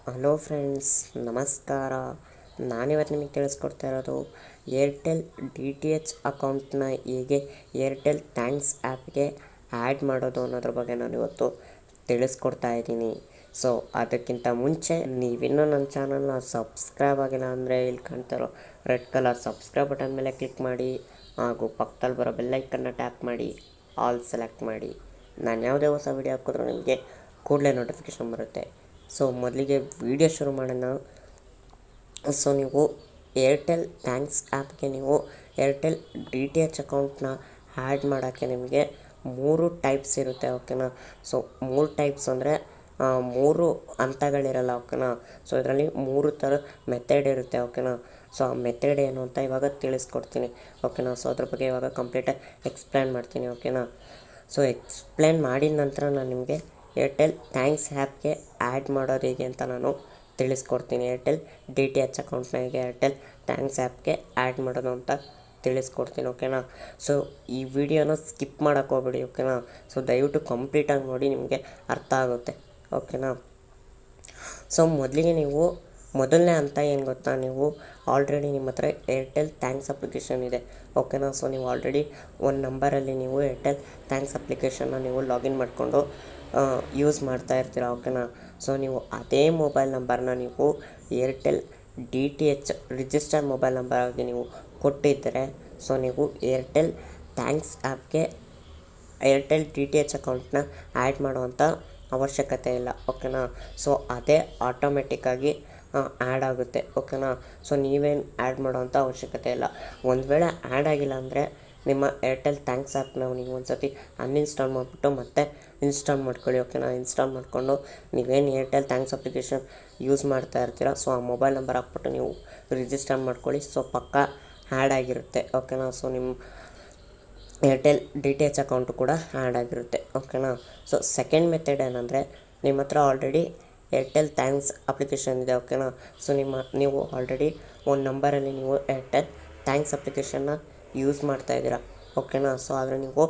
Hello friends, ನಮಸ್ಕಾರ. ನಾನಿವತ್ತು ನಿಮಗೆ ತಿಳಿಸ್ಕೊಡ್ತಾ ಇರೋದು ಏರ್ಟೆಲ್ DTH ಅಕೌಂಟ್ನ ಹೇಗೆ ಏರ್ಟೆಲ್ ಥ್ಯಾಂಕ್ಸ್ ಆ್ಯಪ್ಗೆ ಆ್ಯಡ್ ಮಾಡೋದು ಅನ್ನೋದ್ರ ಬಗ್ಗೆ ನಾನು ಇವತ್ತು ತಿಳಿಸ್ಕೊಡ್ತಾ ಇದ್ದೀನಿ. ಸೊ ಅದಕ್ಕಿಂತ ಮುಂಚೆ ನೀವಿನ್ನೂ ನನ್ನ ಚಾನಲ್ನ ಸಬ್ಸ್ಕ್ರೈಬ್ ಆಗಿಲ್ಲ ಅಂದರೆ ಇಲ್ಲಿ ಕಾಣ್ತಾರೋ ರೆಡ್ ಕಲರ್ ಸಬ್ಸ್ಕ್ರೈಬ್ ಬಟನ್ ಮೇಲೆ ಕ್ಲಿಕ್ ಮಾಡಿ ಹಾಗೂ ಪಕ್ಕದಲ್ಲಿ ಬರೋ ಬೆಲ್ಲೈಕನ್ನ ಟ್ಯಾಪ್ ಮಾಡಿ ಆಲ್ ಸೆಲೆಕ್ಟ್ ಮಾಡಿ. ನಾನು ಯಾವುದೇ ಹೊಸ ವೀಡಿಯೋ ಹಾಕಿದ್ರೂ ನಿಮಗೆ ಕೂಡಲೇ ನೋಟಿಫಿಕೇಷನ್ ಬರುತ್ತೆ. ಸೊ ಮೊದಲಿಗೆ ವಿಡಿಯೋ ಶುರು ಮಾಡೋಣ. ಸೊ ನೀವು ಏರ್ಟೆಲ್ ಥ್ಯಾಂಕ್ಸ್ ಆ್ಯಪ್ಗೆ ನೀವು ಏರ್ಟೆಲ್ DTH ಅಕೌಂಟ್ನ ಆ್ಯಡ್ ಮಾಡೋಕ್ಕೆ ನಿಮಗೆ 3 ಟೈಪ್ಸ್ ಇರುತ್ತೆ, ಓಕೆನಾ. ಸೊ 3 ಟೈಪ್ಸ್ ಅಂದರೆ 3 ಹಂತಗಳಿರಲ್ಲ, ಓಕೆನಾ. ಸೊ ಇದರಲ್ಲಿ 3 ಥರ ಮೆಥಡ್ ಇರುತ್ತೆ, ಓಕೆನಾ. ಸೊ ಆ ಮೆಥಡ್ ಏನು ಅಂತ ಇವಾಗ ತಿಳಿಸ್ಕೊಡ್ತೀನಿ, ಓಕೆನಾ. ಸೊ ಅದ್ರ ಬಗ್ಗೆ ಇವಾಗ ಕಂಪ್ಲೀಟಾಗಿ ಎಕ್ಸ್ಪ್ಲೇನ್ ಮಾಡ್ತೀನಿ, ಓಕೆನಾ. ಸೊ ಎಕ್ಸ್ಪ್ಲೇನ್ ಮಾಡಿದ ನಂತರ ನಾನು ನಿಮಗೆ ಏರ್ಟೆಲ್ ಥ್ಯಾಂಕ್ಸ್ ಆ್ಯಪ್ಗೆ ಆ್ಯಡ್ ಮಾಡೋದು ಹೇಗೆ ಅಂತ ನಾನು ತಿಳಿಸ್ಕೊಡ್ತೀನಿ. ಏರ್ಟೆಲ್ DTH ಅಕೌಂಟ್ನ ಹೇಗೆ ಏರ್ಟೆಲ್ ಥ್ಯಾಂಕ್ಸ್ ಆ್ಯಪ್ಗೆ ಆ್ಯಡ್ ಮಾಡೋದು ಅಂತ ತಿಳಿಸ್ಕೊಡ್ತೀನಿ, ಓಕೆನಾ. ಸೊ ಈ ವಿಡಿಯೋನ ಸ್ಕಿಪ್ ಮಾಡೋಕ್ಕೆ ಹೋಗ್ಬೇಡಿ, ಓಕೆನಾ. ಸೊ ದಯವಿಟ್ಟು ಕಂಪ್ಲೀಟಾಗಿ ನೋಡಿ, ನಿಮಗೆ ಅರ್ಥ ಆಗುತ್ತೆ, ಓಕೆನಾ. ಸೊ ಮೊದಲಿಗೆ ನೀವು ಮೊದಲನೇ ಹಂತ ಏನು ಗೊತ್ತಾ, ನೀವು ಆಲ್ರೆಡಿ ನಿಮ್ಮ ಹತ್ರ ಏರ್ಟೆಲ್ ಥ್ಯಾಂಕ್ಸ್ ಅಪ್ಲಿಕೇಶನ್ ಇದೆ, ಓಕೆನಾ. ಸೊ ನೀವು ಆಲ್ರೆಡಿ ಒಂದು ನಂಬರಲ್ಲಿ ನೀವು ಏರ್ಟೆಲ್ ಥ್ಯಾಂಕ್ಸ್ ಅಪ್ಲಿಕೇಶನ್ನ ನೀವು ಲಾಗಿನ್ ಮಾಡಿಕೊಂಡು ಯೂಸ್ ಮಾಡ್ತಾ ಇರ್ತೀರ, ಓಕೆನಾ. ಸೊ ನೀವು ಅದೇ ಮೊಬೈಲ್ ನಂಬರ್ನ ನೀವು Airtel DTH register mobile number ಆಗಿ ನೀವು ಕೊಟ್ಟಿದ್ದರೆ, ಸೊ ನೀವು ಏರ್ಟೆಲ್ ಥ್ಯಾಂಕ್ಸ್ ಆ್ಯಪ್ಗೆ ಏರ್ಟೆಲ್ DTH ಅಕೌಂಟ್ನ ಆ್ಯಡ್ ಮಾಡುವಂಥ ಅವಶ್ಯಕತೆ ಇಲ್ಲ, ಓಕೆನಾ. ಸೊ ಅದೇ ಆಟೋಮೆಟಿಕ್ಕಾಗಿ ಆ್ಯಡ್ ಆಗುತ್ತೆ, ಓಕೆನಾ. ಸೊ ನೀವೇನು ಆ್ಯಡ್ ಮಾಡೋವಂಥ ಅವಶ್ಯಕತೆ ಇಲ್ಲ. ಒಂದು ವೇಳೆ ಆ್ಯಡ್ ಆಗಿಲ್ಲ ಅಂದರೆ ನಿಮ್ಮ ಏರ್ಟೆಲ್ ಥ್ಯಾಂಕ್ಸ್ ಆ್ಯಪ್ನ ನೀವು ಒಂದು ಸತಿ ಅನ್ಇನ್ಸ್ಟಾಲ್ ಮಾಡಿಬಿಟ್ಟು ಮತ್ತೆ ಇನ್ಸ್ಟಾಲ್ ಮಾಡ್ಕೊಳ್ಳಿ, ಓಕೆನಾ. ಇನ್ಸ್ಟಾಲ್ ಮಾಡಿಕೊಂಡು ನೀವೇನು ಏರ್ಟೆಲ್ ಥ್ಯಾಂಕ್ಸ್ ಅಪ್ಲಿಕೇಶನ್ ಯೂಸ್ ಮಾಡ್ತಾ ಇರ್ತೀರ, ಸೊ ಆ ಮೊಬೈಲ್ ನಂಬರ್ ಹಾಕ್ಬಿಟ್ಟು ನೀವು ರಿಜಿಸ್ಟರ್ ಮಾಡ್ಕೊಳ್ಳಿ. ಸೊ ಪಕ್ಕ ಆ್ಯಡ್ ಆಗಿರುತ್ತೆ, ಓಕೆನಾ. ಸೊ ನಿಮ್ಮ ಏರ್ಟೆಲ್ DTH ಅಕೌಂಟು ಕೂಡ ಆ್ಯಡ್ ಆಗಿರುತ್ತೆ, ಓಕೆನಾ. ಸೊ ಸೆಕೆಂಡ್ ಮೆಥಡ್ ಏನಂದರೆ, ನಿಮ್ಮ ಹತ್ರ ಆಲ್ರೆಡಿ ಏರ್ಟೆಲ್ ಥ್ಯಾಂಕ್ಸ್ ಅಪ್ಲಿಕೇಶನ್ ಇದೆ, ಓಕೆನಾ. ಸೊ ನೀವು ಆಲ್ರೆಡಿ ಒಂದು ನಂಬರಲ್ಲಿ ನೀವು ಏರ್ಟೆಲ್ ಥ್ಯಾಂಕ್ಸ್ ಅಪ್ಲಿಕೇಶನ್ನ ಯೂಸ್ ಮಾಡ್ತಾಯಿದ್ದೀರಾ, ಓಕೆನಾ. ಸೊ ಆದರೆ ನೀವು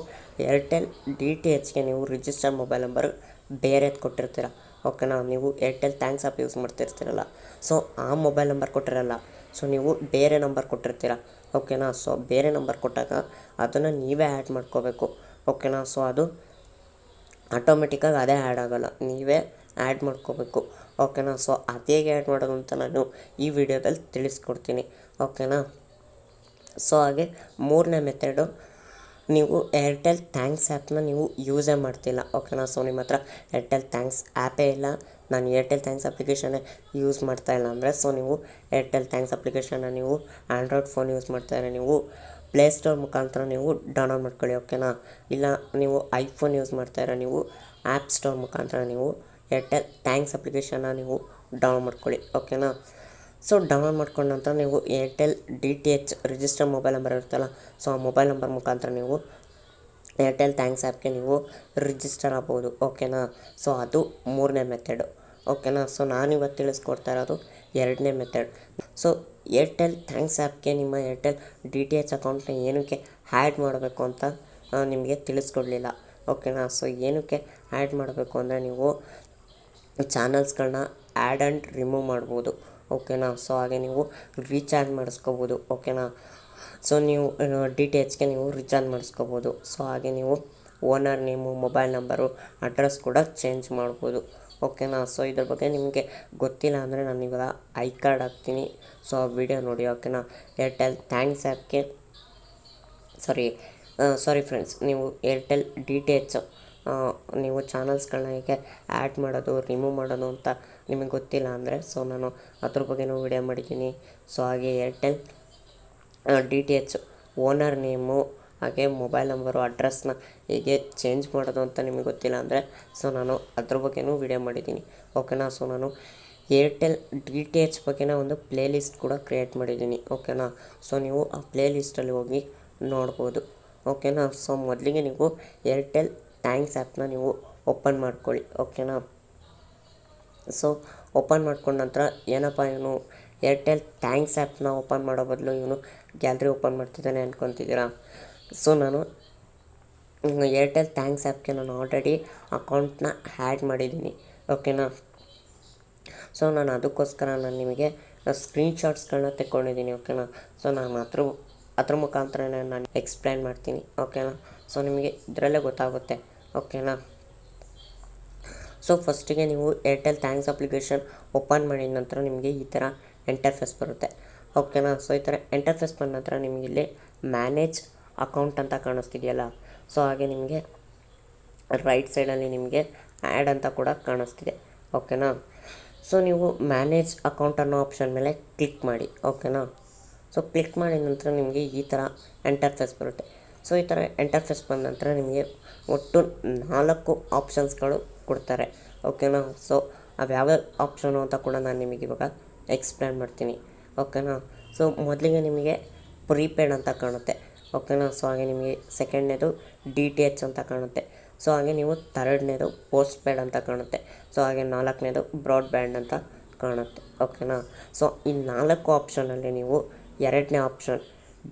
ಏರ್ಟೆಲ್ DTHಗೆ ನೀವು ರಿಜಿಸ್ಟರ್ ಮೊಬೈಲ್ ನಂಬರ್ ಬೇರೆದು ಕೊಟ್ಟಿರ್ತೀರ, ಓಕೆನಾ. ನೀವು ಏರ್ಟೆಲ್ ಥ್ಯಾಂಕ್ಸ್ ಆ್ಯಪ್ ಯೂಸ್ ಮಾಡ್ತಿರ್ತೀರಲ್ಲ, ಸೊ ಆ ಮೊಬೈಲ್ ನಂಬರ್ ಕೊಟ್ಟಿರಲ್ಲ. ಸೊ ನೀವು ಬೇರೆ ನಂಬರ್ ಕೊಟ್ಟಿರ್ತೀರ, ಓಕೆನಾ. ಸೊ ಬೇರೆ ನಂಬರ್ ಕೊಟ್ಟಾಗ ಅದನ್ನು ನೀವೇ ಆ್ಯಡ್ ಮಾಡ್ಕೋಬೇಕು, ಓಕೆನಾ. ಸೊ ಅದು ಆಟೋಮೆಟಿಕ್ಕಾಗಿ ಅದೇ ಆ್ಯಡ್ ಆಗೋಲ್ಲ, ನೀವೇ ಆ್ಯಡ್ ಮಾಡ್ಕೋಬೇಕು, ಓಕೆನಾ. ಸೊ ಅದು ಹೇಗೆ ಆ್ಯಡ್ ಮಾಡೋದು ಅಂತ ನಾನು ಈ ವಿಡಿಯೋದಲ್ಲಿ ತಿಳಿಸ್ಕೊಡ್ತೀನಿ, ಓಕೆನಾ. ಸೊ ಹಾಗೆ ಮೂರನೇ ಮೆಥಡು, ನೀವು ಏರ್ಟೆಲ್ ಥ್ಯಾಂಕ್ಸ್ ಆ್ಯಪ್ನ ನೀವು ಯೂಸೇ ಮಾಡ್ತಿಲ್ಲ, ಓಕೆನಾ. ಸೊ ನಿಮ್ಮ ಹತ್ರ ಏರ್ಟೆಲ್ ಥ್ಯಾಂಕ್ಸ್ ಆ್ಯಪೇ ಇಲ್ಲ, ನಾನು ಏರ್ಟೆಲ್ ಥ್ಯಾಂಕ್ಸ್ ಅಪ್ಲಿಕೇಶನ್ನೇ ಯೂಸ್ ಮಾಡ್ತಾಯಿಲ್ಲ ಅಂದರೆ, ಸೊ ನೀವು ಏರ್ಟೆಲ್ ಥ್ಯಾಂಕ್ಸ್ ಅಪ್ಲಿಕೇಶನ್ನ ನೀವು ಆ್ಯಂಡ್ರಾಯ್ಡ್ ಫೋನ್ ಯೂಸ್ ಮಾಡ್ತಾಯಿದ್ರೆ ನೀವು ಪ್ಲೇಸ್ಟೋರ್ ಮುಖಾಂತರ ನೀವು ಡೌನ್ಲೋಡ್ ಮಾಡ್ಕೊಳ್ಳಿ, ಓಕೆನಾ. ಇಲ್ಲ ನೀವು ಐಫೋನ್ ಯೂಸ್ ಮಾಡ್ತಾಯಿದ್ರೆ ನೀವು ಆ್ಯಪ್ ಸ್ಟೋರ್ ಮುಖಾಂತರ ನೀವು ಏರ್ಟೆಲ್ ಥ್ಯಾಂಕ್ಸ್ ಅಪ್ಲಿಕೇಶನ್ನ ನೀವು ಡೌನ್ಲೋಡ್ ಮಾಡ್ಕೊಳ್ಳಿ, ಓಕೆನಾ. ಸೊ ಡೌನ್ಲೋಡ್ ಮಾಡ್ಕೊಂಡ ನಂತರ ನೀವು Airtel DTH register mobile number ಇರುತ್ತಲ್ಲ, ಸೊ ಆ ಮೊಬೈಲ್ ನಂಬರ್ ಮುಖಾಂತರ ನೀವು ಏರ್ಟೆಲ್ ಥ್ಯಾಂಕ್ಸ್ ಆ್ಯಪ್ಗೆ ನೀವು ರಿಜಿಸ್ಟರ್ ಆಗ್ಬೋದು, ಓಕೆನಾ. ಸೊ ಅದು ಮೂರನೇ ಮೆಥಡು, ಓಕೆನಾ. ಸೊ ನಾನಿವತ್ತು ತಿಳಿಸ್ಕೊಡ್ತಾ ಇರೋದು ಎರಡನೇ ಮೆಥಡ್. ಸೊ ಏರ್ಟೆಲ್ ಥ್ಯಾಂಕ್ಸ್ ಆ್ಯಪ್ಗೆ ನಿಮ್ಮ ಏರ್ಟೆಲ್ DTH ಅಕೌಂಟ್ನ ಏನಕ್ಕೆ ಆ್ಯಡ್ ಮಾಡಬೇಕು ಅಂತ ನಿಮಗೆ ತಿಳಿಸ್ಕೊಡ್ಲಿಲ್ಲ, ಓಕೆನಾ. ಸೊ ಏನಕ್ಕೆ ಆ್ಯಡ್ ಮಾಡಬೇಕು ಅಂದರೆ, ನೀವು ಚಾನಲ್ಸ್ಗಳನ್ನ ಆ್ಯಡ್ ಆ್ಯಂಡ್ ರಿಮೂವ್ ಮಾಡ್ಬೋದು, ಓಕೆನಾ. ಸೊ ಹಾಗೆ ನೀವು ರೀಚಾರ್ಜ್ ಮಾಡಿಸ್ಕೋಬೋದು, ಓಕೆನಾ. ಸೊ ನೀವು DTHಗೆ ನೀವು ರೀಚಾರ್ಜ್ ಮಾಡಿಸ್ಕೋಬೋದು. ಸೊ ಹಾಗೆ ನೀವು owner name, mobile number, address ಕೂಡ ಚೇಂಜ್ ಮಾಡ್ಬೋದು, ಓಕೆನಾ. ಸೊ ಇದ್ರ ಬಗ್ಗೆ ನಿಮಗೆ ಗೊತ್ತಿಲ್ಲ ಅಂದರೆ ನಾನು ಇವಾಗ ಐ ಕಾರ್ಡ್ ಹಾಕ್ತೀನಿ, ಸೊ ಆ ವಿಡಿಯೋ ನೋಡಿ, ಓಕೆನಾ. ಏರ್ಟೆಲ್ ಥ್ಯಾಂಕ್ಸ್ ಆ್ಯಪ್ಗೆ ಸಾರಿ ಫ್ರೆಂಡ್ಸ್, ನೀವು ಏರ್ಟೆಲ್ DTH ನೀವು ಚಾನಲ್ಸ್ಗಳನ್ನ ಹೇಗೆ ಆ್ಯಡ್ ಮಾಡೋದು, ರಿಮೂವ್ ಮಾಡೋದು ಅಂತ ನಿಮಗೆ ಗೊತ್ತಿಲ್ಲ ಅಂದರೆ, ಸೊ ನಾನು ಅದ್ರ ಬಗ್ಗೆನೂ ವಿಡಿಯೋ ಮಾಡಿದ್ದೀನಿ. ಸೊ ಹಾಗೆ ಏರ್ಟೆಲ್ DTH ಓನರ್ ನೇಮು ಹಾಗೆ ಮೊಬೈಲ್ ನಂಬರು, ಅಡ್ರೆಸ್ನ ಹೇಗೆ ಚೇಂಜ್ ಮಾಡೋದು ಅಂತ ನಿಮಗೆ ಗೊತ್ತಿಲ್ಲ ಅಂದರೆ, ಸೊ ನಾನು ಅದ್ರ ಬಗ್ಗೆನೂ ವಿಡಿಯೋ ಮಾಡಿದ್ದೀನಿ, ಓಕೆನಾ. ಸೊ ನಾನು ಏರ್ಟೆಲ್ DTH ಬಗ್ಗೆನ ಒಂದು ಪ್ಲೇ ಲಿಸ್ಟ್ ಕೂಡ ಕ್ರಿಯೇಟ್ ಮಾಡಿದ್ದೀನಿ, ಓಕೆನಾ. ಸೊ ನೀವು ಆ ಪ್ಲೇ ಲಿಸ್ಟಲ್ಲಿ ಹೋಗಿ ನೋಡ್ಬೋದು, ಓಕೆನಾ. ಸೊ ಮೊದಲಿಗೆ ನೀವು ಏರ್ಟೆಲ್ ಥ್ಯಾಂಕ್ಸ್ ಆ್ಯಪ್ನ ನೀವು ಓಪನ್ ಮಾಡ್ಕೊಳ್ಳಿ, ಓಕೆನಾ. ಸೊ ಓಪನ್ ಮಾಡ್ಕೊಂಡ ನಂತರ ಏನಪ್ಪ ಇವನು ಏರ್ಟೆಲ್ ಥ್ಯಾಂಕ್ಸ್ ಆ್ಯಪ್ನ ಓಪನ್ ಮಾಡೋ ಬದಲು ಇವನು ಗ್ಯಾಲರಿ ಓಪನ್ ಮಾಡ್ತಿದ್ದಾನೆ ಅಂದ್ಕೊತಿದ್ದೀರಾ. ಸೊ ನಾನು ಏರ್ಟೆಲ್ ಥ್ಯಾಂಕ್ಸ್ ಆ್ಯಪ್ಗೆ ನಾನು ಆಲ್ರೆಡಿ ಅಕೌಂಟ್ನ ಆ್ಯಡ್ ಮಾಡಿದ್ದೀನಿ, ಓಕೆನಾ. ಸೊ ನಾನು ಅದಕ್ಕೋಸ್ಕರ ನಾನು ನಿಮಗೆ ಸ್ಕ್ರೀನ್ಶಾಟ್ಸ್ಗಳನ್ನ ತೆಕ್ಕೊಂಡಿದ್ದೀನಿ, ಓಕೆನಾ. ಸೊ ನಾನು ಅದ್ರ ಮುಖಾಂತರನೇ ನಾನು ಎಕ್ಸ್ಪ್ಲೈನ್ ಮಾಡ್ತೀನಿ, ಓಕೆನಾ. ಸೊ ನಿಮಗೆ ಇದರಲ್ಲೇ ಗೊತ್ತಾಗುತ್ತೆ, ಓಕೆನಾ. ಸೊ ಫಸ್ಟಿಗೆ ನೀವು ಏರ್ಟೆಲ್ ಥ್ಯಾಂಕ್ಸ್ ಅಪ್ಲಿಕೇಶನ್ ಓಪನ್ ಮಾಡಿದ ನಂತರ ನಿಮಗೆ ಈ ಥರ ಇಂಟರ್ಫೇಸ್ ಬರುತ್ತೆ, ಓಕೆನಾ. ಸೊ ಈ ಥರ ಇಂಟರ್ಫೇಸ್ ಬಂದ ನಂತರ ನಿಮಗೆ ಇಲ್ಲಿ ಮ್ಯಾನೇಜ್ ಅಕೌಂಟ್ ಅಂತ ಕಾಣಿಸ್ತಿದೆಯಲ್ಲ, ಸೊ ಹಾಗೆ ನಿಮಗೆ ರೈಟ್ ಸೈಡಲ್ಲಿ ನಿಮಗೆ ಆ್ಯಡ್ ಅಂತ ಕೂಡ ಕಾಣಿಸ್ತಿದೆ, ಓಕೆನಾ. ಸೊ ನೀವು ಮ್ಯಾನೇಜ್ ಅಕೌಂಟ್ ಅನ್ನೋ ಆಪ್ಷನ್ ಮೇಲೆ ಕ್ಲಿಕ್ ಮಾಡಿ, ಓಕೆನಾ. ಸೊ ಕ್ಲಿಕ್ ಮಾಡಿದ ನಂತರ ನಿಮಗೆ ಈ ಥರ ಇಂಟರ್ಫೇಸ್ ಬರುತ್ತೆ. ಸೊ ಈ ಥರ ಇಂಟರ್ಫೇಸ್ ಬಂದ ನಂತರ ನಿಮಗೆ ಒಟ್ಟು 4 ಆಪ್ಷನ್ಸ್ಗಳು ಕೊಡ್ತಾರೆ, ಓಕೆನಾ. ಸೊ ಅವ್ಯಾವ ಆಪ್ಷನು ಅಂತ ಕೂಡ ನಾನು ನಿಮಗೆ ಇವಾಗ ಎಕ್ಸ್ಪ್ಲೇನ್ ಮಾಡ್ತೀನಿ, ಓಕೆನಾ. ಸೊ ಮೊದಲಿಗೆ ನಿಮಗೆ ಪ್ರೀಪೇಡ್ ಅಂತ ಕಾಣುತ್ತೆ, ಓಕೆನಾ. ಸೊ ಹಾಗೆ ನಿಮಗೆ ಸೆಕೆಂಡ್ನೇದು DTH ಅಂತ ಕಾಣುತ್ತೆ. ಸೊ ಹಾಗೆ ನೀವು ಥರ್ಡ್ನೇದು ಪೋಸ್ಟ್ ಪೇಡ್ ಅಂತ ಕಾಣುತ್ತೆ. ಸೊ ಹಾಗೆ 4ನೇದು ಬ್ರಾಡ್ಬ್ಯಾಂಡ್ ಅಂತ ಕಾಣುತ್ತೆ, ಓಕೆನಾ. ಸೊ ಈ 4 ಆಪ್ಷನಲ್ಲಿ ನೀವು 2ನೇ ಆಪ್ಷನ್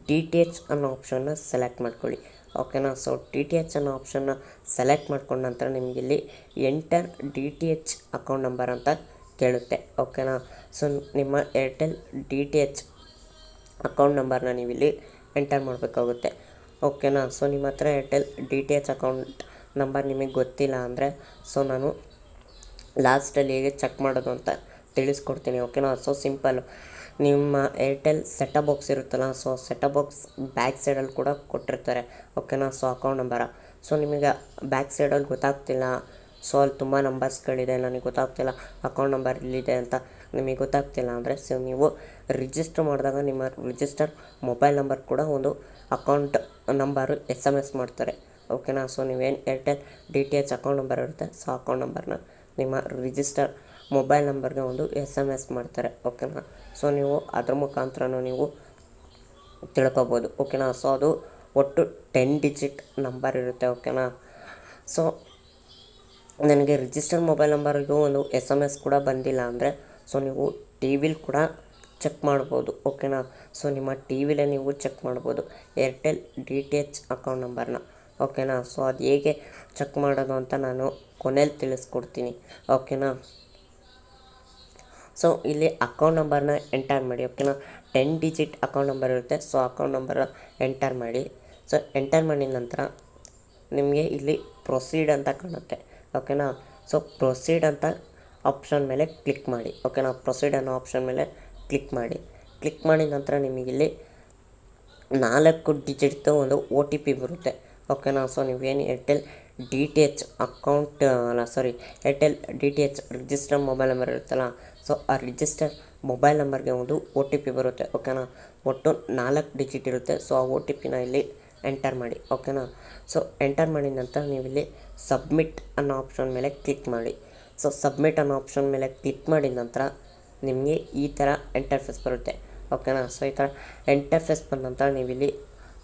DTH ಅನ್ನೋ ಆಪ್ಷನ್ನ ಸೆಲೆಕ್ಟ್ ಮಾಡ್ಕೊಳ್ಳಿ, ಓಕೆನಾ. ಸೊ DTH ಅನ್ನೋ ಆಪ್ಷನ್ನ ಸೆಲೆಕ್ಟ್ ಮಾಡ್ಕೊಂಡ ನಂತರ ನಿಮಗೆ ಇಲ್ಲಿ ಎಂಟರ್ DTH ಅಕೌಂಟ್ ನಂಬರ್ ಅಂತ ಕೇಳುತ್ತೆ, ಓಕೆನಾ. ಸೊ ನಿಮ್ಮ ಏರ್ಟೆಲ್ DTH ಅಕೌಂಟ್ ನಂಬರ್ನ ನೀವಿಲ್ಲಿ ಎಂಟರ್ ಮಾಡಬೇಕಾಗುತ್ತೆ, ಓಕೆನಾ. ಸೊ ನಿಮ್ಮ ಹತ್ರ ಏರ್ಟೆಲ್ DTH ಅಕೌಂಟ್ ನಂಬರ್ ನಿಮಗೆ ಗೊತ್ತಿಲ್ಲ ಅಂದರೆ ಸೊ ನಾನು ಲಾಸ್ಟಲ್ಲಿ ಹೇಗೆ ಚೆಕ್ ಮಾಡೋದು ಅಂತ ತಿಳಿಸ್ಕೊಡ್ತೀನಿ, ಓಕೆನಾ. ಸೊ ಸಿಂಪಲ್ಲು, ನಿಮ್ಮ ಏರ್ಟೆಲ್ ಸೆಟಪ್ ಬಾಕ್ಸ್ ಇರುತ್ತಲ್ಲ, ಸೊ ಸೆಟಪ್ ಬಾಕ್ಸ್ ಬ್ಯಾಕ್ ಸೈಡಲ್ಲಿ ಕೂಡ ಕೊಟ್ಟಿರ್ತಾರೆ, ಓಕೆನಾ. So account number. ಸೊ ನಿಮಗೆ ಬ್ಯಾಕ್ ಸೈಡಲ್ಲಿ ಗೊತ್ತಾಗ್ತಿಲ್ಲ, ಸೊ ಅಲ್ಲಿ ತುಂಬ ನಂಬರ್ಸ್ಗಳಿದೆ, ನನಗೆ ಗೊತ್ತಾಗ್ತಿಲ್ಲ ಅಕೌಂಟ್ ನಂಬರ್ ಇಲ್ಲಿದೆ ಅಂತ ನಿಮಗೆ ಗೊತ್ತಾಗ್ತಿಲ್ಲ ಅಂದರೆ ಸೊ ನೀವು ರಿಜಿಸ್ಟರ್ ಮಾಡಿದಾಗ ನಿಮ್ಮ ರಿಜಿಸ್ಟರ್ ಮೊಬೈಲ್ ನಂಬರ್ ಕೂಡ ಒಂದು ಅಕೌಂಟ್ ನಂಬರು SMS ಮಾಡ್ತಾರೆ, ಓಕೆನಾ. ಸೊ ನೀವೇನು ಏರ್ಟೆಲ್ DTH ಅಕೌಂಟ್ ನಂಬರ್ ಇರುತ್ತೆ, ಸೊ ಅಕೌಂಟ್ ನಂಬರ್ನ ನಿಮ್ಮ ರಿಜಿಸ್ಟರ್ ಮೊಬೈಲ್ ನಂಬರ್ಗೆ ಒಂದು SMS ಮಾಡ್ತಾರೆ, ಓಕೆನಾ. ಸೊ ನೀವು ಅದ್ರ ಮುಖಾಂತರನೂ ನೀವು ತಿಳ್ಕೊಬೋದು, ಓಕೆನಾ. ಸೊ ಅದು ಒಟ್ಟು 10 ಡಿಜಿಟ್ ನಂಬರ್ ಇರುತ್ತೆ, ಓಕೆನಾ. ಸೊ ನನಗೆ ರಿಜಿಸ್ಟರ್ ಮೊಬೈಲ್ ನಂಬರ್ಗೂ ಒಂದು SMS ಕೂಡ ಬಂದಿಲ್ಲ ಅಂದರೆ ಸೊ ನೀವು ವಿಲಿ ಕೂಡ ಚೆಕ್ ಮಾಡ್ಬೋದು, ಓಕೆನಾ. ಸೊ ನಿಮ್ಮ ವಿಲೇ ನೀವು ಚೆಕ್ ಮಾಡ್ಬೋದು ಏರ್ಟೆಲ್ DTH ಅಕೌಂಟ್ ನಂಬರ್ನ, ಓಕೆನಾ. ಸೊ ಅದು ಹೇಗೆ ಚೆಕ್ ಮಾಡೋದು ಅಂತ ನಾನು ಕೊನೆಯಲ್ಲಿ ತಿಳಿಸ್ಕೊಡ್ತೀನಿ, ಓಕೆನಾ. ಸೊ ಇಲ್ಲಿ ಅಕೌಂಟ್ ನಂಬರ್ನ ಎಂಟರ್ ಮಾಡಿ, ಓಕೆನಾ. 10 ಡಿಜಿಟ್ ಅಕೌಂಟ್ ನಂಬರ್ ಇರುತ್ತೆ, ಸೊ ಅಕೌಂಟ್ ನಂಬರ್ ಎಂಟರ್ ಮಾಡಿ. ಸೊ ಎಂಟರ್ ಮಾಡಿದ ನಂತರ ನಿಮಗೆ ಇಲ್ಲಿ ಪ್ರೊಸೀಡ್ ಅಂತ ಕಾಣುತ್ತೆ, ಓಕೆನಾ. ಸೊ ಪ್ರೊಸೀಡ್ ಅಂತ ಆಪ್ಷನ್ ಮೇಲೆ ಕ್ಲಿಕ್ ಮಾಡಿ, ಓಕೆನಾ. ಪ್ರೊಸೀಡ್ ಅನ್ನೋ ಆಪ್ಷನ್ ಮೇಲೆ ಕ್ಲಿಕ್ ಮಾಡಿದ ನಂತರ ನಿಮಗಿಲ್ಲಿ 4 ಡಿಜಿಟ್ದು ಒಂದು OTP ಬರುತ್ತೆ, ಓಕೆನಾ. ಸೊ ನೀವೇನು Airtel DTH account Airtel DTH register mobile number ಇರುತ್ತಲ್ಲ, ಸೊ ಆ ರಿಜಿಸ್ಟರ್ ಮೊಬೈಲ್ ನಂಬರ್ಗೆ ಒಂದು OTP ಬರುತ್ತೆ, ಓಕೆನಾ. ಒಟ್ಟು 4 ಡಿಜಿಟ್ ಇರುತ್ತೆ. ಸೊ ಆ OTPನ ಇಲ್ಲಿ ಎಂಟರ್ ಮಾಡಿ, ಓಕೆನಾ. ಸೊ ಎಂಟರ್ ಮಾಡಿದ ನಂತರ ನೀವಿಲ್ಲಿ ಸಬ್ಮಿಟ್ ಅನ್ನೋ ಆಪ್ಷನ್ ಮೇಲೆ ಕ್ಲಿಕ್ ಮಾಡಿ. ಸೊ ಸಬ್ಮಿಟ್ ಅನ್ನೋ ಆಪ್ಷನ್ ಮೇಲೆ ಕ್ಲಿಕ್ ಮಾಡಿದ ನಂತರ ನಿಮಗೆ ಈ ಥರ ಇಂಟರ್ಫೇಸ್ ಬರುತ್ತೆ, ಓಕೆನಾ. ಸೊ ಈ ಥರ ಇಂಟರ್ಫೇಸ್ ಬಂದ ನಂತರ ನೀವಿಲ್ಲಿ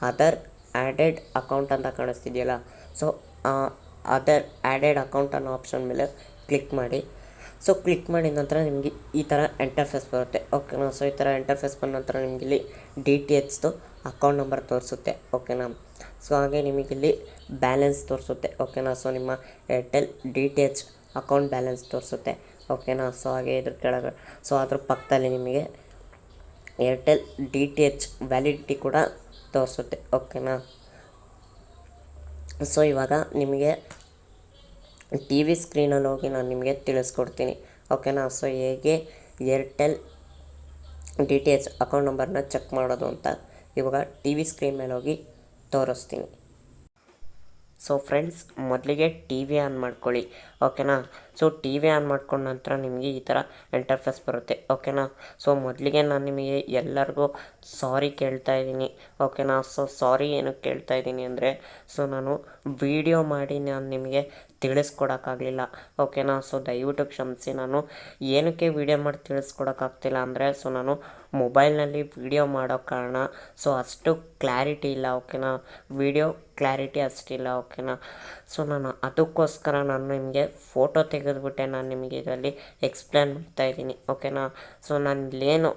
ಅದರ್ ಆ್ಯಡೆಡ್ ಅಕೌಂಟ್ ಅಂತ ಕಾಣಿಸ್ತಿದೆಯಲ್ಲ, ಸೊ ಅದರ್ ಆ್ಯಡೆಡ್ ಅಕೌಂಟ್ ಅನ್ನೋ ಆಪ್ಷನ್ ಮೇಲೆ ಕ್ಲಿಕ್ ಮಾಡಿ. ಸೊ ಕ್ಲಿಕ್ ಮಾಡಿದ ನಂತರ ನಿಮಗೆ ಈ ಥರ ಇಂಟರ್ಫೇಸ್ ಬರುತ್ತೆ, ಓಕೆನಾ. ಸೊ ಈ ಥರ ಇಂಟರ್ಫೇಸ್ ಬಂದ ನಂತರ ನಿಮಗಿಲ್ಲಿ DTHದು ಅಕೌಂಟ್ ನಂಬರ್ ತೋರಿಸುತ್ತೆ, ಓಕೆನಾ. ಸೊ ಹಾಗೆ ನಿಮಗಿಲ್ಲಿ ಬ್ಯಾಲೆನ್ಸ್ ತೋರಿಸುತ್ತೆ, ಓಕೆನಾ. ಸೊ ನಿಮ್ಮ ಏರ್ಟೆಲ್ DTH ಅಕೌಂಟ್ ಬ್ಯಾಲೆನ್ಸ್ ತೋರಿಸುತ್ತೆ, ಓಕೆನಾ. ಸೊ ಹಾಗೆ ಇದ್ರ ಕೆಳಗೆ ಸೊ ಅದ್ರ ಪಕ್ಕದಲ್ಲಿ ನಿಮಗೆ ಏರ್ಟೆಲ್ DTH ವ್ಯಾಲಿಡಿಟಿ ಕೂಡ ತೋರಿಸುತ್ತೆ, ಓಕೆನಾ. ಸೊ ಇವಾಗ ನಿಮಗೆ ಸ್ಕ್ರೀನಲ್ಲಿ ಹೋಗಿ ನಾನು ನಿಮಗೆ ತಿಳಿಸ್ಕೊಡ್ತೀನಿ, ಓಕೆನಾ. ಸೊ ಹೇಗೆ ಏರ್ಟೆಲ್ DTH ಅಕೌಂಟ್ ನಂಬರ್ನ ಚೆಕ್ ಮಾಡೋದು ಅಂತ ಇವಾಗ ಸ್ಕ್ರೀನ್ ಮೇಲೆ ಹೋಗಿ ತೋರಿಸ್ತೀನಿ. ಸೊ ಫ್ರೆಂಡ್ಸ್, ಮೊದಲಿಗೆ ಆನ್ ಮಾಡ್ಕೊಳ್ಳಿ, ಓಕೆನಾ. ಸೊ ಆನ್ ಮಾಡ್ಕೊಂಡ ನಂತರ ನಿಮಗೆ ಈ ಥರ ಇಂಟರ್ಫೇಸ್ ಬರುತ್ತೆ, ಓಕೆನಾ. ಸೊ ಮೊದಲಿಗೆ ನಾನು ನಿಮಗೆ ಎಲ್ಲರಿಗೂ ಸಾರಿ ಕೇಳ್ತಾ ಇದ್ದೀನಿ, ಓಕೆನಾ. ಸೊ ಸಾರಿ ಏನಕ್ಕೆ ಕೇಳ್ತಾ ಇದ್ದೀನಿ ಅಂದರೆ ಸೊ ನಾನು ವಿಡಿಯೋ ಮಾಡಿ ನಾನು ನಿಮಗೆ ತಿಳಿಸ್ಕೊಡೋಕ್ಕಾಗಲಿಲ್ಲ, ಓಕೆನಾ. ಸೊ ದಯವಿಟ್ಟು ಕ್ಷಮಿಸಿ. ನಾನು ಏನಕ್ಕೆ ವಿಡಿಯೋ ಮಾಡಿ ತಿಳಿಸ್ಕೊಡೋಕ್ಕಾಗ್ತಿಲ್ಲ ಅಂದರೆ ಸೊ ನಾನು ಮೊಬೈಲ್ನಲ್ಲಿ ವಿಡಿಯೋ ಮಾಡೋ ಕಾರಣ ಸೊ ಅಷ್ಟು ಕ್ಲಾರಿಟಿ ಇಲ್ಲ, ಓಕೆನಾ. ವಿಡಿಯೋ ಕ್ಲಾರಿಟಿ ಅಷ್ಟಿಲ್ಲ, ಓಕೆನಾ. ಸೊ ನಾನು ಅದಕ್ಕೋಸ್ಕರ ನಾನು ನಿಮಗೆ ಫೋಟೋ ತೆಗೆದುಬಿಟ್ಟೆ ನಾನು ನಿಮಗೆ ಇದರಲ್ಲಿ ಎಕ್ಸ್ಪ್ಲೇನ್ ಮಾಡ್ತಾಯಿದ್ದೀನಿ, ಓಕೆನಾ. ಸೊ ನಾನು ಇಲ್ಲೇನು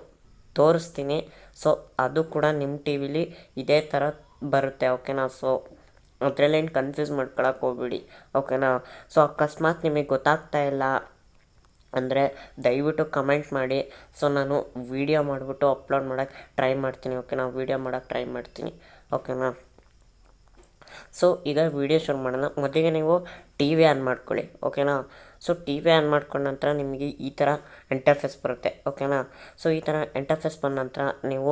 ತೋರಿಸ್ತೀನಿ ಸೊ ಅದು ಕೂಡ ನಿಮ್ಮ ವಿಲಿ ಇದೇ ಥರ ಬರುತ್ತೆ, ಓಕೆನಾ. ಸೊ ಅದರಲ್ಲೇನು ಕನ್ಫ್ಯೂಸ್ ಮಾಡ್ಕೊಳಕ್ಕೆ ಹೋಗ್ಬಿಡಿ, ಓಕೆನಾ. ಸೊ ಅಕಸ್ಮಾತ್ ನಿಮಗೆ ಗೊತ್ತಾಗ್ತಾ ಇಲ್ಲ ಅಂದರೆ ದಯವಿಟ್ಟು ಕಮೆಂಟ್ ಮಾಡಿ. ಸೊ ನಾನು ವೀಡಿಯೋ ಮಾಡಿಬಿಟ್ಟು ಅಪ್ಲೋಡ್ ಮಾಡೋಕ್ಕೆ ಟ್ರೈ ಮಾಡ್ತೀನಿ. ಓಕೆನಾ, ವೀಡಿಯೋ ಮಾಡೋಕ್ಕೆ ಟ್ರೈ ಮಾಡ್ತೀನಿ. ಓಕೆನಾ, ಸೊ ಈಗ ವೀಡಿಯೋ ಶುರು ಮಾಡೋಣ. ಮೊದಲಿಗೆ ನೀವು ಟಿ ವಿ ಆನ್ ಮಾಡ್ಕೊಳ್ಳಿ. ಓಕೆನಾ, ಸೊ ಟಿ ವಿ ಆನ್ ಮಾಡ್ಕೊಂಡ ನಂತರ ನಿಮಗೆ ಈ ಥರ ಇಂಟರ್ಫೇಸ್ ಬರುತ್ತೆ. ಓಕೆನಾ, ಸೊ ಈ ಥರ ಇಂಟರ್ಫೇಸ್ ಬಂದ ನಂತರ ನೀವು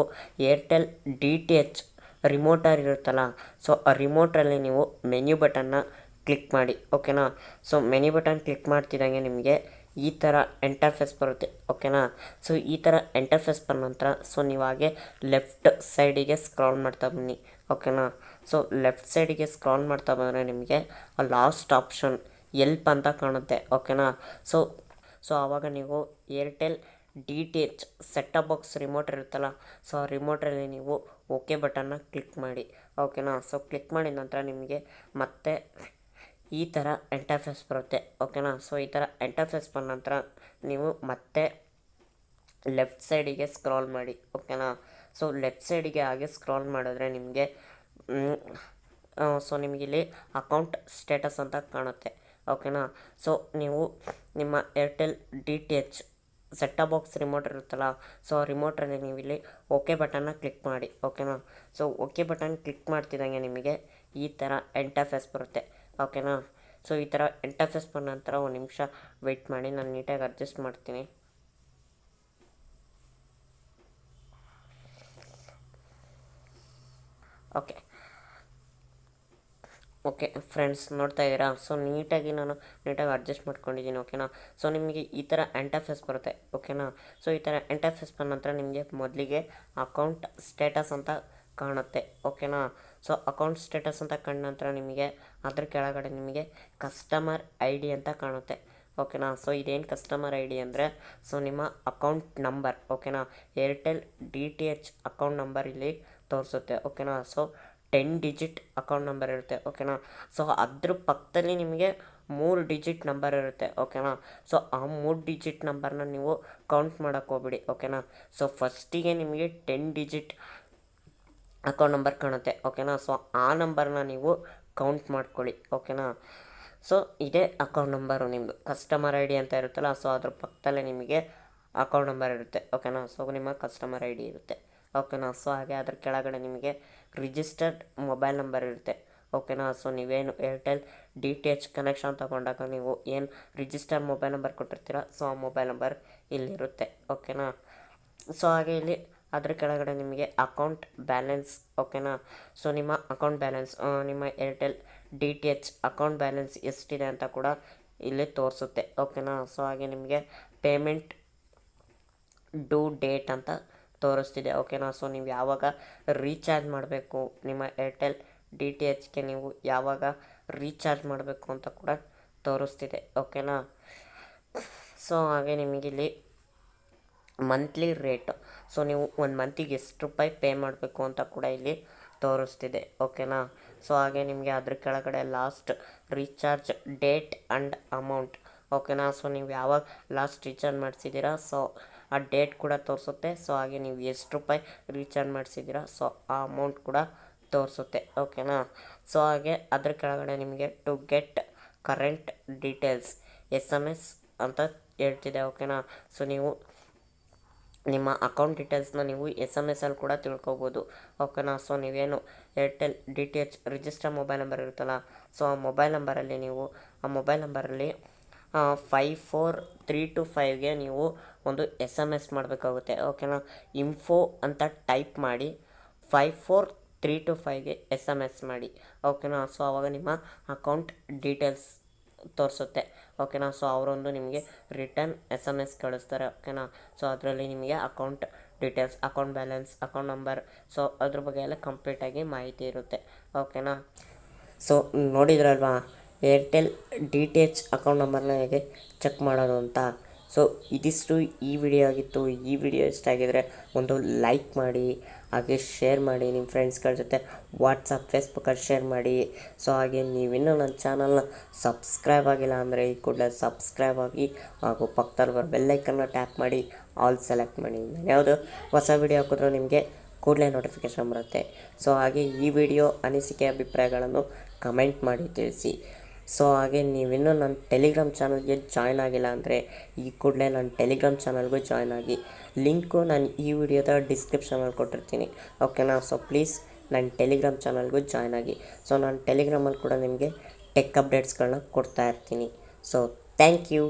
ಏರ್ಟೆಲ್ DTH ರಿಮೋಟರ್ ಇರುತ್ತಲ್ಲ, ಸೊ ಆ ರಿಮೋಟ್ರಲ್ಲಿ ನೀವು ಮೆನ್ಯೂ ಬಟನ್ನ ಕ್ಲಿಕ್ ಮಾಡಿ. ಓಕೆನಾ, ಸೊ ಮೆನ್ಯೂ ಬಟನ್ ಕ್ಲಿಕ್ ಮಾಡ್ತಿದ್ದಂಗೆ ನಿಮಗೆ ಈ ಥರ ಇಂಟರ್ಫೇಸ್ ಬರುತ್ತೆ. ಓಕೆನಾ, ಸೊ ಈ ಥರ ಇಂಟರ್ಫೇಸ್ ಬಂದ ನಂತರ ಸೊ ನೀವು ಹಾಗೆ ಲೆಫ್ಟ್ ಸೈಡಿಗೆ ಸ್ಕ್ರಾಲ್ ಮಾಡ್ತಾ ಬನ್ನಿ. ಓಕೆನಾ, ಸೊ ಲೆಫ್ಟ್ ಸೈಡಿಗೆ ಸ್ಕ್ರಾಲ್ ಮಾಡ್ತಾ ಬಂದರೆ ನಿಮಗೆ ಲಾಸ್ಟ್ ಆಪ್ಷನ್ ಎಲ್ಪ್ ಅಂತ ಕಾಣುತ್ತೆ. ಓಕೆನಾ, ಸೊ ಆವಾಗ ನೀವು Airtel DTH setup box remote ಇರುತ್ತಲ್ಲ, ಸೊ ಆ ರಿಮೋಟ್ರಲ್ಲಿ ನೀವು ಓಕೆ ಬಟನ್ನ ಕ್ಲಿಕ್ ಮಾಡಿ. ಓಕೆನಾ, ಸೊ ಕ್ಲಿಕ್ ಮಾಡಿದ ನಂತರ ನಿಮಗೆ ಮತ್ತೆ ಈ ಥರ ಇಂಟರ್ಫೇಸ್ ಬರುತ್ತೆ. ಓಕೆನಾ, ಸೊ ಈ ಥರ ಇಂಟರ್ಫೇಸ್ ಬಂದ ನಂತರ ನೀವು ಮತ್ತೆ ಲೆಫ್ಟ್ ಸೈಡಿಗೆ ಸ್ಕ್ರಾಲ್ ಮಾಡಿ. ಓಕೆನಾ, ಸೊ ಲೆಫ್ಟ್ ಸೈಡಿಗೆ ಹಾಗೆ ಸ್ಕ್ರಾಲ್ ಮಾಡಿದ್ರೆ ನಿಮಗೆ ಸೊ ನಿಮಗಿಲ್ಲಿ ಅಕೌಂಟ್ ಸ್ಟೇಟಸ್ ಅಂತ ಕಾಣುತ್ತೆ. ಓಕೆನಾ, ಸೊ ನೀವು ನಿಮ್ಮ Airtel DTH setup box remote ಇರುತ್ತಲ್ಲ, ಸೊ ರಿಮೋಟ್ರಲ್ಲಿ ನೀವು ಇಲ್ಲಿ ಓಕೆ ಬಟನ್ನ ಕ್ಲಿಕ್ ಮಾಡಿ. ಓಕೆನಾ, ಸೊ ಓಕೆ ಬಟನ್ ಕ್ಲಿಕ್ ಮಾಡ್ತಿದ್ದಂಗೆ ನಿಮಗೆ ಈ ಥರ ಇಂಟರ್ಫೇಸ್ ಬರುತ್ತೆ. ಓಕೆನಾ, ಸೊ ಈ ಥರ ಇಂಟರ್ಫೇಸ್ ಬಂದ ನಂತರ ಒಂದು ನಿಮಿಷ ವೆಯ್ಟ್ ಮಾಡಿ, ನಾನು ನೀಟಾಗಿ ಅಡ್ಜಸ್ಟ್ ಮಾಡ್ತೀನಿ. ಓಕೆ ಫ್ರೆಂಡ್ಸ್, ನೋಡ್ತಾ ಇದ್ದೀರಾ? ಸೊ ನೀಟಾಗಿ ಅಡ್ಜಸ್ಟ್ ಮಾಡ್ಕೊಂಡಿದ್ದೀನಿ. ಓಕೆನಾ, ಸೊ ನಿಮಗೆ ಈ ಥರ ಇಂಟರ್ಫೇಸ್ ಬರುತ್ತೆ. ಓಕೆನಾ, ಸೊ ಈ ಥರ ಇಂಟರ್ಫೇಸ್ ಬಂದ ನಂತರ ನಿಮಗೆ ಮೊದಲಿಗೆ ಅಕೌಂಟ್ ಸ್ಟೇಟಸ್ ಅಂತ ಕಾಣುತ್ತೆ. ಓಕೆನಾ, ಸೊ ಅಕೌಂಟ್ ಸ್ಟೇಟಸ್ ಅಂತ ಕಂಡ ನಂತರ ನಿಮಗೆ ಅದ್ರ ಕೆಳಗಡೆ ನಿಮಗೆ ಕಸ್ಟಮರ್ ID ಅಂತ ಕಾಣುತ್ತೆ. ಓಕೆನಾ, ಸೊ ಇದೇನು ಕಸ್ಟಮರ್ ID ಅಂದರೆ ಸೊ ನಿಮ್ಮ ಅಕೌಂಟ್ ನಂಬರ್. ಓಕೆನಾ, ಏರ್ಟೆಲ್ DTH ಅಕೌಂಟ್ ನಂಬರ್ ಇಲ್ಲಿ ತೋರಿಸುತ್ತೆ. ಓಕೆನಾ, ಸೊ 10 ಡಿಜಿಟ್ ಅಕೌಂಟ್ ನಂಬರ್ ಇರುತ್ತೆ. ಓಕೆನಾ, ಸೊ ಅದ್ರ ಪಕ್ಕದಲ್ಲಿ ನಿಮಗೆ 3 ಡಿಜಿಟ್ ನಂಬರ್ ಇರುತ್ತೆ. ಓಕೆನಾ, ಸೊ ಆ 3 ಡಿಜಿಟ್ ನಂಬರ್ನ ನೀವು ಕೌಂಟ್ ಮಾಡೋಕ್ಕೆ ಹೋಗ್ಬಿಡಿ. ಓಕೆನಾ, ಸೊ ಫಸ್ಟಿಗೆ ನಿಮಗೆ 10 ಡಿಜಿಟ್ ಅಕೌಂಟ್ ನಂಬರ್ ಕಾಣುತ್ತೆ. ಓಕೆನಾ, ಸೊ ಆ ನಂಬರ್ನ ನೀವು ಕೌಂಟ್ ಮಾಡ್ಕೊಳ್ಳಿ. ಓಕೆನಾ, ಸೊ ಇದೇ ಅಕೌಂಟ್ ನಂಬರು ನಿಮ್ಮದು. ಕಸ್ಟಮರ್ ID ಅಂತ ಇರುತ್ತಲ್ಲ, ಸೊ ಅದ್ರ ಪಕ್ಕದಲ್ಲೇ ನಿಮಗೆ ಅಕೌಂಟ್ ನಂಬರ್ ಇರುತ್ತೆ. ಓಕೆನಾ, ಸೊ ನಿಮ್ಮ ಕಸ್ಟಮರ್ ID ಇರುತ್ತೆ. ಓಕೆನಾ, ಸೊ ಹಾಗೆ ಅದ್ರ ಕೆಳಗಡೆ ನಿಮಗೆ ರಿಜಿಸ್ಟರ್ಡ್ ಮೊಬೈಲ್ ನಂಬರ್ ಇರುತ್ತೆ. ಓಕೆನಾ, ಸೊ ನೀವೇನು ಏರ್ಟೆಲ್ DTH ಕನೆಕ್ಷನ್ ತೊಗೊಂಡಾಗ ನೀವು ಏನು ರಿಜಿಸ್ಟರ್ ಮೊಬೈಲ್ ನಂಬರ್ ಕೊಟ್ಟಿರ್ತೀರ, ಸೊ ಆ ಮೊಬೈಲ್ ನಂಬರ್ ಇಲ್ಲಿರುತ್ತೆ. ಓಕೆನಾ, ಸೊ ಹಾಗೆ ಇಲ್ಲಿ ಅದ್ರ ಕೆಳಗಡೆ ನಿಮಗೆ ಅಕೌಂಟ್ ಬ್ಯಾಲೆನ್ಸ್. ಓಕೆನಾ, ಸೊ ನಿಮ್ಮ ಅಕೌಂಟ್ ಬ್ಯಾಲೆನ್ಸ್, ನಿಮ್ಮ ಏರ್ಟೆಲ್ DTH ಅಕೌಂಟ್ ಬ್ಯಾಲೆನ್ಸ್ ಎಷ್ಟಿದೆ ಅಂತ ಕೂಡ ಇಲ್ಲಿ ತೋರಿಸುತ್ತೆ. ಓಕೆನಾ, ಸೊ ಹಾಗೆ ನಿಮಗೆ ಪೇಮೆಂಟ್ ಡ್ಯೂ ಡೇಟ್ ಅಂತ ತೋರಿಸ್ತಿದೆ. ಓಕೆನಾ, ಸೊ ನೀವು ಯಾವಾಗ ರೀಚಾರ್ಜ್ ಮಾಡಬೇಕು, ನಿಮ್ಮ ಏರ್ಟೆಲ್ DTHಗೆ ನೀವು ಯಾವಾಗ ರೀಚಾರ್ಜ್ ಮಾಡಬೇಕು ಅಂತ ಕೂಡ ತೋರಿಸ್ತಿದೆ. ಓಕೆನಾ, ಸೊ ಹಾಗೆ ನಿಮಗಿಲ್ಲಿ ಮಂತ್ಲಿ ರೇಟು, ಸೊ ನೀವು ಒಂದು ಮಂತಿಗೆ ಎಷ್ಟು ರೂಪಾಯಿ ಪೇ ಮಾಡಬೇಕು ಅಂತ ಕೂಡ ಇಲ್ಲಿ ತೋರಿಸ್ತಿದೆ. ಓಕೆನಾ, ಸೊ ಹಾಗೆ ನಿಮಗೆ ಅದ್ರ ಕೆಳಗಡೆ last recharge date and amount. ಓಕೆನಾ, ಸೊ ನೀವು ಯಾವಾಗ ಲಾಸ್ಟ್ ರೀಚಾರ್ಜ್ ಮಾಡಿಸಿದ್ದೀರಾ, ಸೊ ಆ ಡೇಟ್ ಕೂಡ ತೋರಿಸುತ್ತೆ. ಸೊ ಹಾಗೆ ನೀವು ಎಷ್ಟು ರೂಪಾಯಿ ರೀಚಾರ್ಜ್ ಮಾಡಿಸಿದ್ದೀರಾ, ಸೊ ಆ ಅಮೌಂಟ್ ಕೂಡ ತೋರಿಸುತ್ತೆ. ಓಕೆನಾ, ಸೊ ಹಾಗೆ ಅದ್ರ ಕೆಳಗಡೆ ನಿಮಗೆ to get current details SMS ಅಂತ ಹೇಳ್ತಿದೆ. ಓಕೆನಾ, ಸೊ ನೀವು ನಿಮ್ಮ ಅಕೌಂಟ್ ಡೀಟೇಲ್ಸ್ನ ನೀವು SMS ಅಲ್ಲಿ ಕೂಡ ತಿಳ್ಕೊಬೋದು. ಓಕೆನಾ, ಸೊ ನೀವೇನು Airtel DTH register mobile number ಇರುತ್ತಲ್ಲ, ಸೊ ಆ ಮೊಬೈಲ್ ನಂಬರಲ್ಲಿ ನೀವು ಆ ಮೊಬೈಲ್ ನಂಬರಲ್ಲಿ 54325ಗೆ ನೀವು ಒಂದು SMS ಮಾಡಬೇಕಾಗುತ್ತೆ. ಓಕೆನಾ, ಇನ್ಫೋ ಅಂತ ಟೈಪ್ ಮಾಡಿ 54325ಗೆ SMS ಮಾಡಿ. ಓಕೆನಾ, ಸೊ ಆವಾಗ ನಿಮ್ಮ ಅಕೌಂಟ್ ಡೀಟೇಲ್ಸ್ ತೋರಿಸುತ್ತೆ. ಓಕೆನಾ, ಸೊ ಅವರೊಂದು ನಿಮಗೆ ರಿಟರ್ನ್ SMS ಕಳಿಸ್ತಾರೆ. ಓಕೆನಾ, ಸೊ ಅದರಲ್ಲಿ ನಿಮಗೆ account details, account balance, account number, so ಅದ್ರ ಬಗ್ಗೆ ಎಲ್ಲ ಕಂಪ್ಲೀಟಾಗಿ ಮಾಹಿತಿ ಇರುತ್ತೆ. ಓಕೆನಾ, ಸೊ ನೋಡಿದ್ರಲ್ವಾ ಏರ್ಟೆಲ್ DTH ಅಕೌಂಟ್ ನಂಬರ್ನ ಹೇಗೆ ಚೆಕ್ ಮಾಡೋದು ಅಂತ. ಸೊ ಇದಿಷ್ಟು ಈ ವಿಡಿಯೋ ಆಗಿತ್ತು. ಈ ವಿಡಿಯೋ ಇಷ್ಟ ಆಗಿದರೆ ಒಂದು ಲೈಕ್ ಮಾಡಿ, ಹಾಗೆ ಶೇರ್ ಮಾಡಿ, ನಿಮ್ಮ ಫ್ರೆಂಡ್ಸ್ಗಳ ಜೊತೆ ವಾಟ್ಸಪ್ ಫೇಸ್ಬುಕ್ಕಲ್ಲಿ ಶೇರ್ ಮಾಡಿ. ಸೊ ಹಾಗೆ ನೀವಿನ್ನೂ ನನ್ನ ಚಾನಲ್ನ ಸಬ್ಸ್ಕ್ರೈಬ್ ಆಗಿಲ್ಲ ಅಂದರೆ ಈ ಕೂಡಲೇ ಸಬ್ಸ್ಕ್ರೈಬ್ ಆಗಿ, ಹಾಗೂ ಪಕ್ಕದಲ್ಲಿ ಬರೋ ಬೆಲ್ಲೈಕನ್ನ ಟ್ಯಾಪ್ ಮಾಡಿ ಆಲ್ ಸೆಲೆಕ್ಟ್ ಮಾಡಿ. ಯಾವುದು ಹೊಸ ವಿಡಿಯೋ ಹಾಕಿದ್ರೂ ನಿಮಗೆ ಕೂಡಲೇ ನೋಟಿಫಿಕೇಷನ್ ಬರುತ್ತೆ. ಸೊ ಹಾಗೆ ಈ ವಿಡಿಯೋ ಅನಿಸಿಕೆ ಅಭಿಪ್ರಾಯಗಳನ್ನು ಕಮೆಂಟ್ ಮಾಡಿ ತಿಳಿಸಿ. ಸೊ ಹಾಗೆ ನೀವಿನ್ನೂ ನನ್ನ ಟೆಲಿಗ್ರಾಮ್ ಚಾನಲ್ಗೆ ಜಾಯ್ನ್ ಆಗಿಲ್ಲ ಅಂದರೆ ಈ ಕೂಡಲೇ ನನ್ನ ಟೆಲಿಗ್ರಾಮ್ ಚಾನಲ್ಗೂ ಜಾಯ್ನ್ ಆಗಿ. ಲಿಂಕು ನಾನು ಈ ವಿಡಿಯೋದ ಡಿಸ್ಕ್ರಿಪ್ಷನಲ್ಲಿ ಕೊಟ್ಟಿರ್ತೀನಿ, ಓಕೆನಾ. ಸೊ ಪ್ಲೀಸ್ ನನ್ನ ಟೆಲಿಗ್ರಾಮ್ ಚಾನಲ್ಗೂ ಜಾಯ್ನ್ ಆಗಿ. ಸೊ ನಾನು ಟೆಲಿಗ್ರಾಮಲ್ಲಿ ಕೂಡ ನಿಮಗೆ ಟೆಕ್ ಅಪ್ಡೇಟ್ಸ್ಗಳನ್ನ ಕೊಡ್ತಾ ಇರ್ತೀನಿ. So thank you.